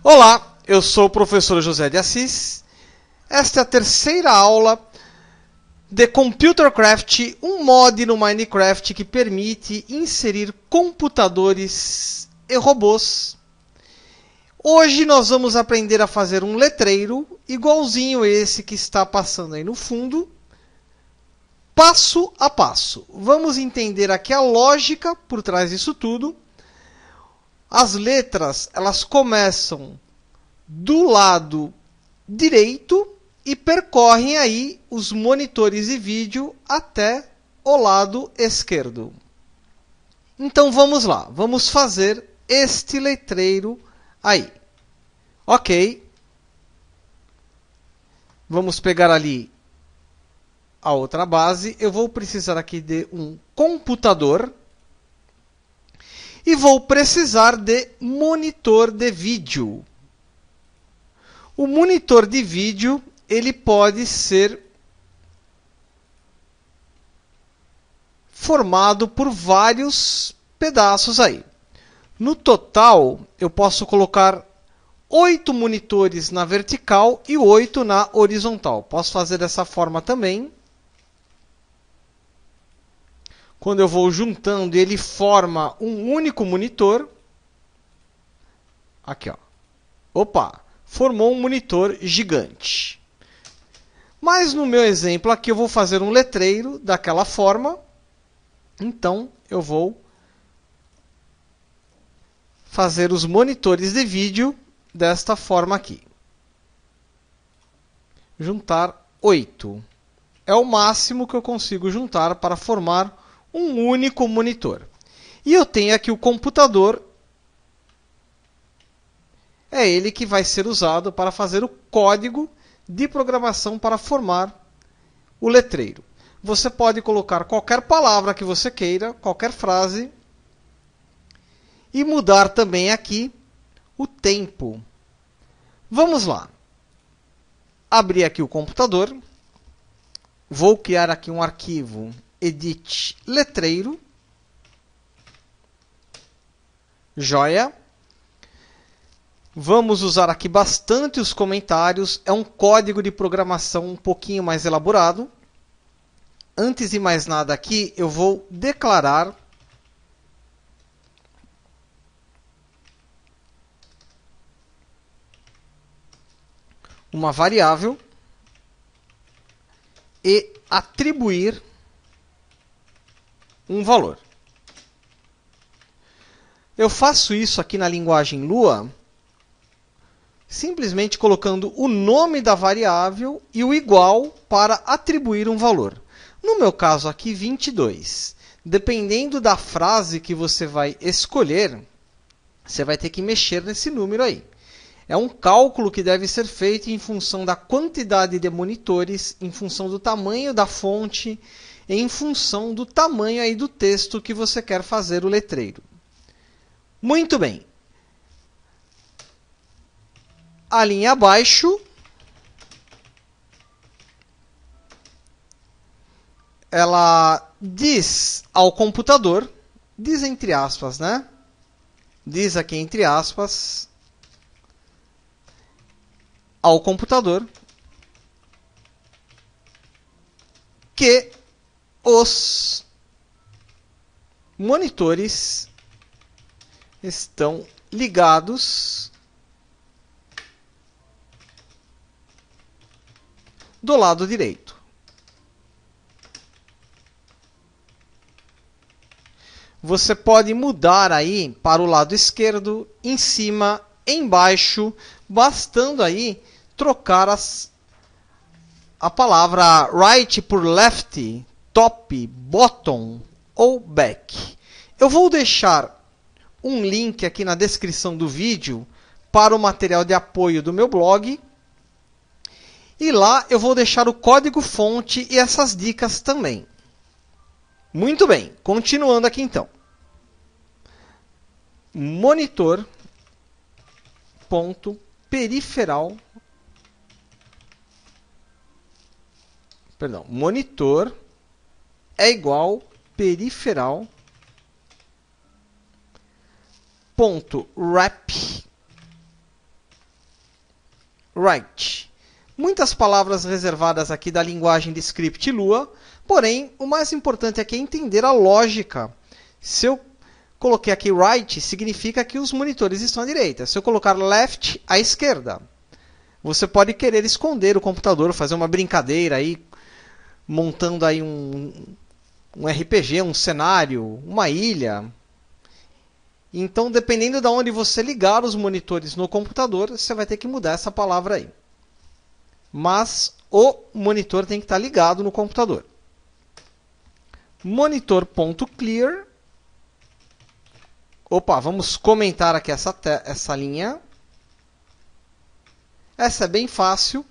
Olá, eu sou o professor José de Assis. Esta é a terceira aula de Computercraft, um mod no Minecraft que permite inserir computadores e robôs. Hoje nós vamos aprender a fazer um letreiro igualzinho esse que está passando aí no fundo, passo a passo. Vamos entender aqui a lógica por trás disso tudo. As letras, elas começam do lado direito e percorrem aí os monitores de vídeo até o lado esquerdo. Então vamos lá, vamos fazer este letreiro aí. Ok. Vamos pegar ali a outra base. Eu vou precisar aqui de um computador. E vou precisar de monitor de vídeo. O monitor de vídeo, ele pode ser formado por vários pedaços aí. No total, eu posso colocar 8 monitores na vertical e 8 na horizontal. Posso fazer dessa forma também. Quando eu vou juntando, ele forma um único monitor. Aqui, ó. Opa! Formou um monitor gigante. Mas no meu exemplo aqui eu vou fazer um letreiro daquela forma. Então eu vou fazer os monitores de vídeo desta forma aqui. Juntar 8. É o máximo que eu consigo juntar para formar um único monitor. E eu tenho aqui o computador. É ele que vai ser usado para fazer o código de programação para formar o letreiro. Você pode colocar qualquer palavra que você queira, qualquer frase. E mudar também aqui o tempo. Vamos lá. Abrir aqui o computador. Vou criar aqui um arquivo edit letreiro. Joia. Vamos usar aqui bastante os comentários. É um código de programação um pouquinho mais elaborado. Antes de mais nada aqui, eu vou declarar uma variável e atribuir um valor. Eu faço isso aqui na linguagem Lua, simplesmente colocando o nome da variável e o igual para atribuir um valor. No meu caso aqui, 22. Dependendo da frase que você vai escolher, você vai ter que mexer nesse número aí. É um cálculo que deve ser feito em função da quantidade de monitores, em função do tamanho da fonte, em função do tamanho aí do texto que você quer fazer o letreiro. Muito bem. A linha abaixo, ela diz ao computador, diz entre aspas, né? Diz aqui entre aspas, ao computador que os monitores estão ligados do lado direito. Você pode mudar aí para o lado esquerdo, em cima, embaixo, bastando aí trocar a palavra right por left, top, bottom ou back. Eu vou deixar um link aqui na descrição do vídeo para o material de apoio do meu blog. E lá eu vou deixar o código-fonte e essas dicas também. Muito bem, continuando aqui então. Monitor é igual periferal.wrap write. Muitas palavras reservadas aqui da linguagem de script Lua, porém, o mais importante aqui é entender a lógica. Se eu coloquei aqui right, significa que os monitores estão à direita. Se eu colocar left, à esquerda. Você pode querer esconder o computador, fazer uma brincadeira aí, montando aí um RPG, um cenário, uma ilha. Então, dependendo de onde você ligar os monitores no computador, você vai ter que mudar essa palavra aí. Mas o monitor tem que estar ligado no computador. Monitor.clear. Opa, vamos comentar aqui essa linha. Essa é bem fácil.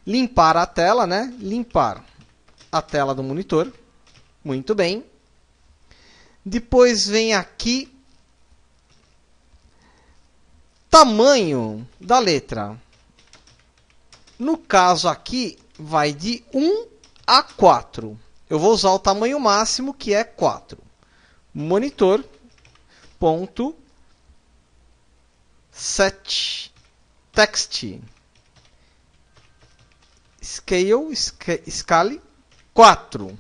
Limpar a tela, né? Limpar a tela do monitor. Muito bem. Depois vem aqui tamanho da letra. No caso aqui, vai de 1 a 4. Eu vou usar o tamanho máximo, que é 4. Monitor.set text scale 4.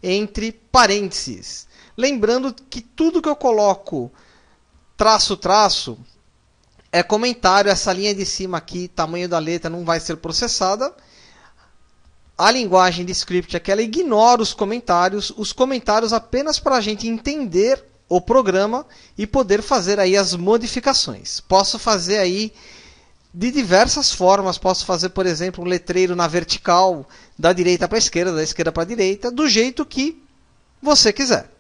Entre parênteses. Lembrando que tudo que eu coloco traço é comentário. Essa linha de cima aqui, tamanho da letra, não vai ser processada. A linguagem de script aqui, ela ignora os comentários apenas para a gente entender o programa e poder fazer aí as modificações. Posso fazer aí de diversas formas. Posso fazer, por exemplo, um letreiro na vertical, da direita para a esquerda, da esquerda para a direita, do jeito que você quiser.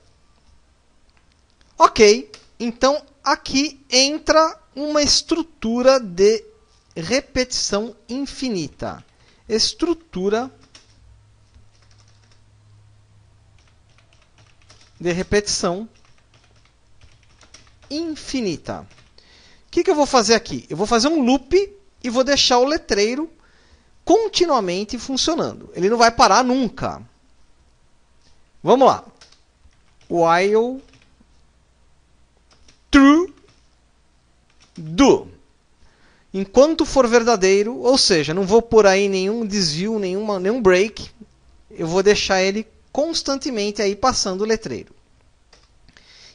Ok, então aqui entra uma estrutura de repetição infinita. Estrutura de repetição infinita. O que eu vou fazer aqui? Eu vou fazer um loop e vou deixar o letreiro continuamente funcionando. Ele não vai parar nunca. Vamos lá. While true do. Enquanto for verdadeiro, ou seja, não vou pôr aí nenhum desvio, nenhum break. Eu vou deixar ele constantemente aí passando o letreiro.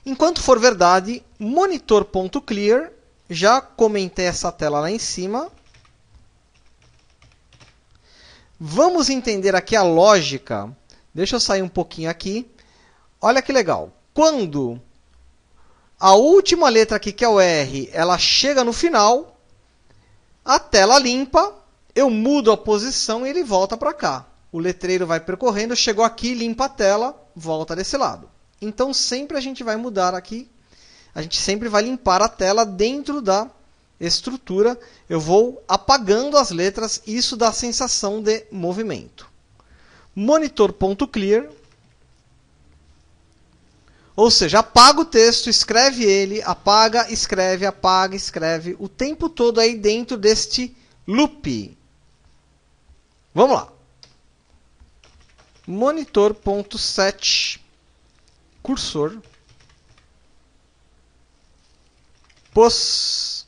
Enquanto for verdade, monitor.clear. Já comentei essa tela lá em cima. Vamos entender aqui a lógica. Deixa eu sair um pouquinho aqui. Olha que legal. Quando a última letra aqui, que é o R, ela chega no final, a tela limpa, eu mudo a posição e ele volta para cá. O letreiro vai percorrendo, chegou aqui, limpa a tela, volta desse lado. Então sempre a gente vai mudar aqui. A gente sempre vai limpar a tela dentro da estrutura. Eu vou apagando as letras e isso dá a sensação de movimento. Monitor.clear. Ou seja, apaga o texto, escreve ele, apaga, escreve, o tempo todo aí dentro deste loop. Vamos lá. Monitor.set cursor pos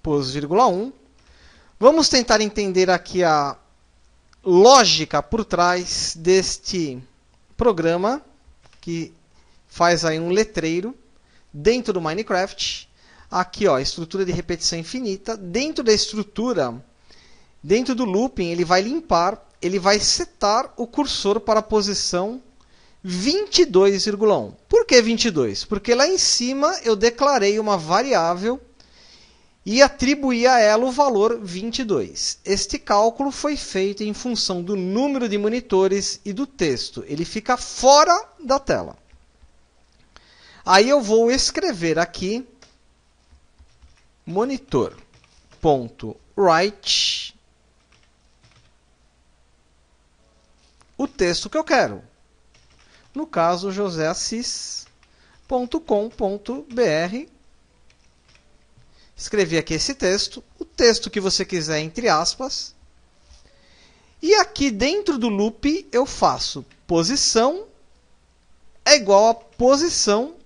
1. Vamos tentar entender aqui a lógica por trás deste programa que faz aí um letreiro dentro do Minecraft. Aqui, ó, estrutura de repetição infinita. Dentro da estrutura, dentro do looping, ele vai limpar, ele vai setar o cursor para a posição 22,1. Por que 22? Porque lá em cima eu declarei uma variável e atribuí a ela o valor 22. Este cálculo foi feito em função do número de monitores e do texto. Ele fica fora da tela. Aí eu vou escrever aqui monitor.write o texto que eu quero. No caso, joseassis.com.br. Escrevi aqui esse texto, o texto que você quiser, entre aspas. E aqui dentro do loop eu faço posição é igual a posição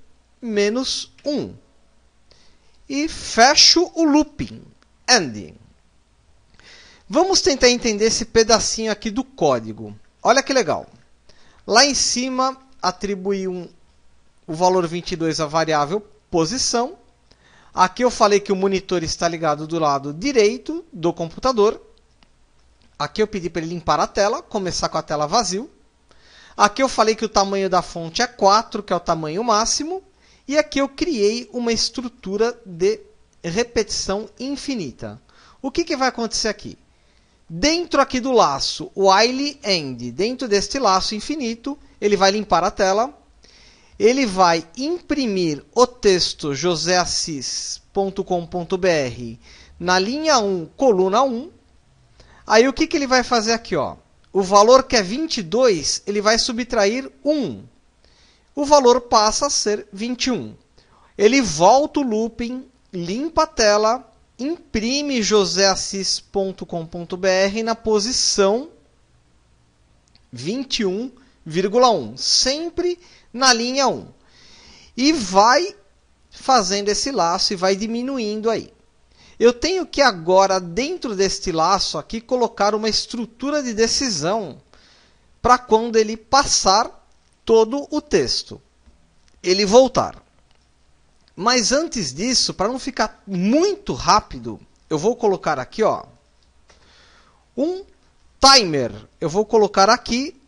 menos 1. e fecho o looping, ending. Vamos tentar entender esse pedacinho aqui do código. Olha que legal. Lá em cima, atribuí o valor 22 à variável posição. Aqui eu falei que o monitor está ligado do lado direito do computador. Aqui eu pedi para ele limpar a tela, começar com a tela vazio. Aqui eu falei que o tamanho da fonte é 4, que é o tamanho máximo. E aqui eu criei uma estrutura de repetição infinita. O que vai acontecer aqui? Dentro aqui do laço while end, dentro deste laço infinito, ele vai limpar a tela. Ele vai imprimir o texto joseassis.com.br na linha 1, coluna 1. Aí o que ele vai fazer aqui? Ó? O valor que é 22, ele vai subtrair 1. O valor passa a ser 21. Ele volta o looping, limpa a tela, imprime joseassis.com.br na posição 21,1, sempre na linha 1. E vai fazendo esse laço e vai diminuindo aí. Eu tenho que agora, dentro deste laço aqui, colocar uma estrutura de decisão para quando ele passar todo o texto, ele voltar. Mas antes disso, para não ficar muito rápido, eu vou colocar aqui, ó, um timer. Eu vou colocar aqui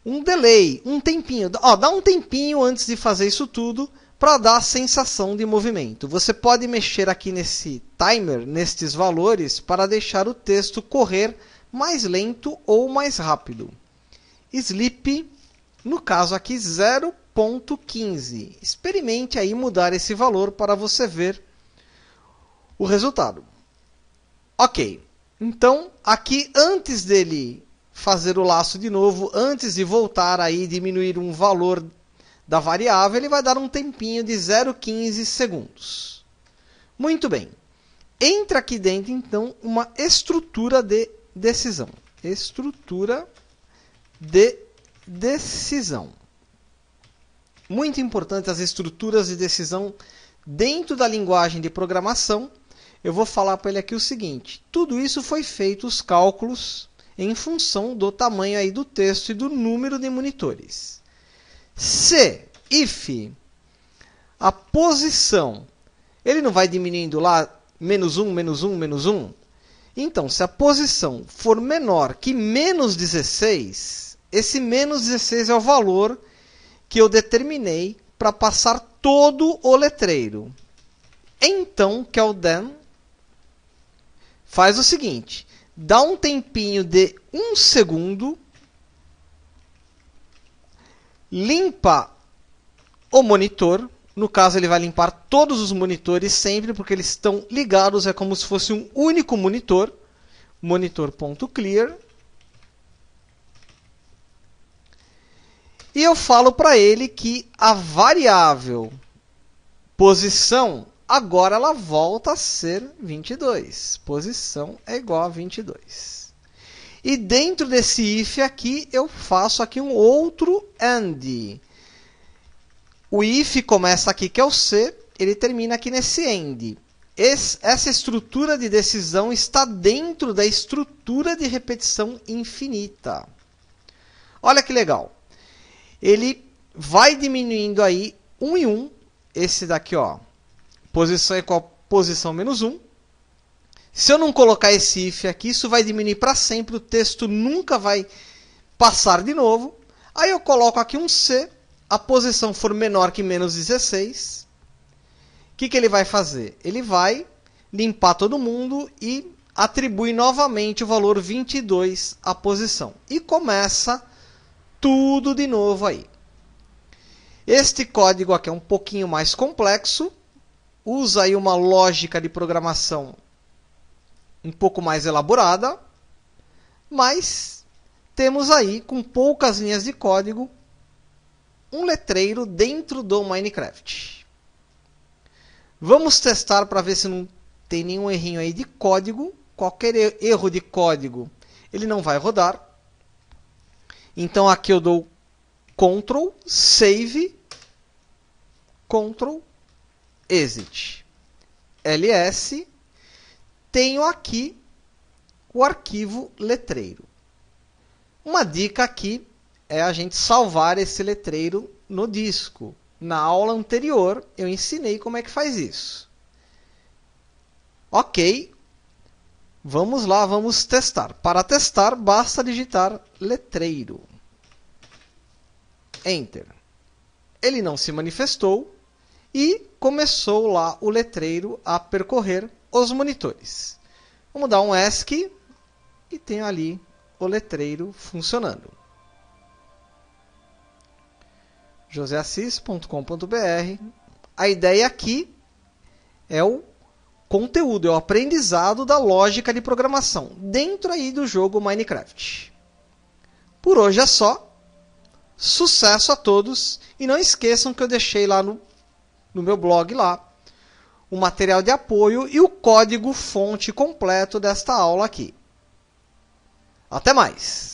um delay, um tempinho. Ó, dá um tempinho antes de fazer isso tudo para dar a sensação de movimento. Você pode mexer aqui nesse timer, nestes valores, para deixar o texto correr mais lento ou mais rápido. Sleep, no caso aqui, 0,15. Experimente aí mudar esse valor para você ver o resultado. Ok, então aqui antes dele fazer o laço de novo, antes de voltar aí diminuir um valor da variável, ele vai dar um tempinho de 0,15 segundos. Muito bem. Entra aqui dentro, então, uma estrutura de decisão. Estrutura de decisão. Muito importante as estruturas de decisão dentro da linguagem de programação. Eu vou falar para ele aqui o seguinte. Tudo isso foi feito, os cálculos, em função do tamanho aí do texto e do número de monitores. Se, if, a posição, ele não vai diminuindo lá, menos 1, menos 1, menos 1? Então, se a posição for menor que menos 16, esse menos 16 é o valor que eu determinei para passar todo o letreiro. Então, que é o then, faz o seguinte, dá um tempinho de 1 segundo, limpa o monitor. No caso, ele vai limpar todos os monitores sempre, porque eles estão ligados, é como se fosse um único monitor. Monitor.clear. E eu falo para ele que a variável posição, agora ela volta a ser 22. Posição é igual a 22. E dentro desse if aqui, eu faço aqui um outro AND. O if começa aqui, que é o C, ele termina aqui nesse AND. Essa estrutura de decisão está dentro da estrutura de repetição infinita. Olha que legal. Ele vai diminuindo aí 1 em 1. Esse daqui, ó, posição é igual a posição menos 1. Se eu não colocar esse if aqui, isso vai diminuir para sempre. O texto nunca vai passar de novo. Aí eu coloco aqui um C. A posição for menor que menos 16. O que ele vai fazer? Ele vai limpar todo mundo e atribui novamente o valor 22 à posição. E começa tudo de novo aí. Este código aqui é um pouquinho mais complexo. Usa aí uma lógica de programação um pouco mais elaborada. Mas temos aí, com poucas linhas de código, um letreiro dentro do Minecraft. Vamos testar para ver se não tem nenhum errinho aí de código. Qualquer erro de código, ele não vai rodar. Então aqui eu dou Ctrl, Save, Ctrl, Exit. ls, tenho aqui o arquivo letreiro. Uma dica aqui é a gente salvar esse letreiro no disco. Na aula anterior eu ensinei como é que faz isso. Ok, vamos lá, vamos testar. Para testar, basta digitar letreiro. Enter. Ele não se manifestou e começou lá o letreiro a percorrer os monitores. Vamos dar um ESC e tenho ali o letreiro funcionando. joseassis.com.br. A ideia aqui é o conteúdo, é o aprendizado da lógica de programação dentro aí do jogo Minecraft. Por hoje é só. Sucesso a todos e não esqueçam que eu deixei lá no meu blog lá o material de apoio e o código fonte completo desta aula aqui. Até mais!